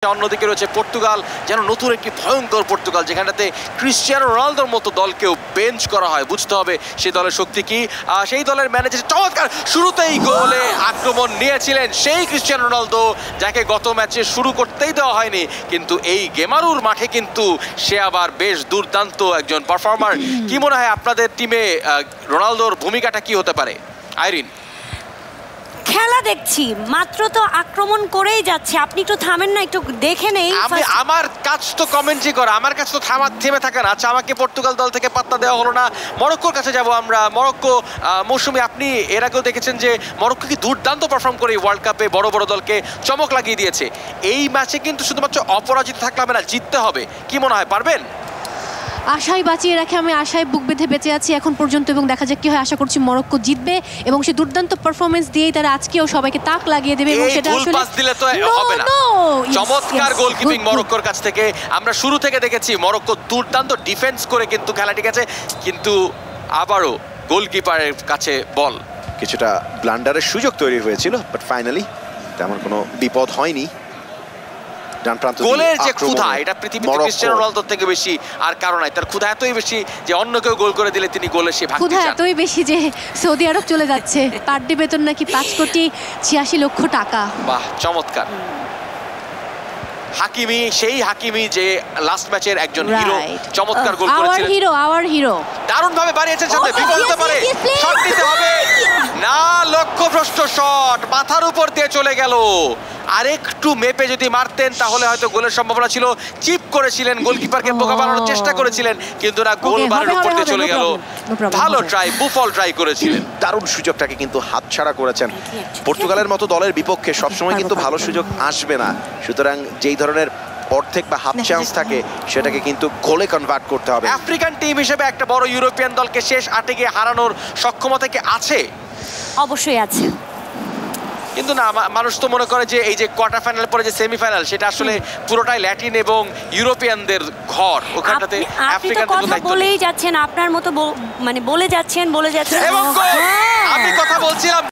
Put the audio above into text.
অন্যদিকে রয়েছে পর্তুগাল, যেন নতুন একটি ভয়ঙ্কর পর্তুগাল, যেখানটাতে ক্রিশ্চিয়ানো রোনালদোর মতো দলকেও বেঞ্চ করা হয়। বুঝতে হবে সেই দলের শক্তি কি। সেই দলের ম্যানেজার চমৎকার শুরুতেই গোলে আক্রমণ নিয়েছিলেন সেই ক্রিশ্চিয়ানো রোনালদো, যাকে গত ম্যাচে শুরু করতেই দেওয়া হয়নি, কিন্তু এই গেমারুর মাঠে কিন্তু সে আবার বেশ দুর্দান্ত একজন পারফর্মার। কি মনে হয় আপনাদের টিমে রোনালদোর ভূমিকাটা কি হতে পারে? আইরিন, খেলা দেখছি, মাত্র তো আক্রমণ করেই যাচ্ছে, আপনি একটু থামেন না, একটু দেখে নেই। আমার কাজ তো কমেন্ট্রি করা, আমার কাছে তো থেমে থাকা না। আচ্ছা, আমাকে পর্তুগাল দল থেকে পাত্তা দেওয়া হলো না, মরক্কোর কাছে যাব আমরা। মরক্কো মৌসুমী, আপনি এর আগেও দেখেছেন যে মরক্কো কি দুর্দান্ত পারফর্ম করে ওয়ার্ল্ড কাপে বড় বড় দলকে চমক লাগিয়ে দিয়েছে। এই ম্যাচে কিন্তু শুধুমাত্র অপরাজিত থাকলে হবে না, জিততে হবে। কি মনে হয়, পারবেন? আশায় বাঁচিয়ে রাখে, আমি আশায় বুক বেঁধে বেঁচে আছি এখন পর্যন্ত, এবং দেখা যাক কি হয়। আশা করছি মরক্কো জিতবে এবং সে দুর্দান্ত পারফরম্যান্স দিয়েই তারা আজকেও সবাইকে তাক লাগিয়ে দেবে। এবং সেটা আসলে পাস দিলে তো হবে না। চমৎকার গোলকিপিং মরক্কোর কাছ থেকে। আমরা শুরু থেকে দেখেছি মরক্কো দুর্দান্ত ডিফেন্স করে কিন্তু খেলাটি গেছে, কিন্তু আবারও গোলকিপারের কাছে বল। কিছুটা ব্লান্ডারের সুযোগ তৈরি হয়েছিল, বাট ফাইনালি তেমন কোনো বিপদ হয়নি। গোলের যে ক্ষুধা, এটা পৃথিবীতে ক্রিশ্চিয়ানো রোনালদোর থেকে বেশি আর কারণ নাই। তার ক্ষুধা এতই বেশি যে অন্য কেউ গোল করে দিলে তিনি গোলে সে ভাগতে চান। ক্ষুধা এতই বেশি যে সৌদি আরব চলে যাচ্ছে, পার ডে বেতন নাকি 5,86,00,000 টাকা। বাহ, চমৎকার। হাকিমি, সেই হাকিমি যে লাস্ট ম্যাচের একজন হিরো, চমৎকার গোল করেছিলেন। আওয়ার হিরো দারুণ ভাবে বাড়িয়েছেন, সাথে বিপদ হতে পারে, শট দিতে হবে না। লক্ষ্যভ্রষ্ট শট মাথার উপর দিয়ে চলে গেল। আরেকটু মেপে যদি মারতেন তাহলে হয়তো গোলের সম্ভাবনা ছিল। চিপ করেছিলেন, গোলকিপারকে বোকা বানানোর চেষ্টা করেছিলেন, কিন্তু না, গোল বারের উপর দিয়ে চলে গেল। ভালো ট্রাই, বুফল ট্রাই করেছিলেন। দারুণ সুযোগটাকে কিন্তু হাতছাড়া করেছেন। পর্তুগালের মতো দলের বিপক্ষে সবসময় কিন্তু ভালো সুযোগ আসবে না, সুতরাং যেই ধরনের অর্ধেক বা হাফ চান্স থাকে সেটাকে কিন্তু গোলে কনভার্ট করতে হবে। আফ্রিকান টিম হিসেবে একটা বড় ইউরোপিয়ান দলকে শেষ 8-এ গিয়ে হারানোর সক্ষমতা কি আছে? অবশ্যই আছে, কিন্তু না, মানুষ তো মনে করে যে এই যে কোয়ার্টার ফাইনাল পরে যে সেমিফাইনাল, সেটা আসলে পুরোটাই ল্যাটিন এবং ইউরোপিয়ানদের ঘর। ওখানটাতে আফ্রিকান কথা বলেই যাচ্ছেন, আপনার মতো মানে বলে যাচ্ছেন এবং আমি কথা বলছিলাম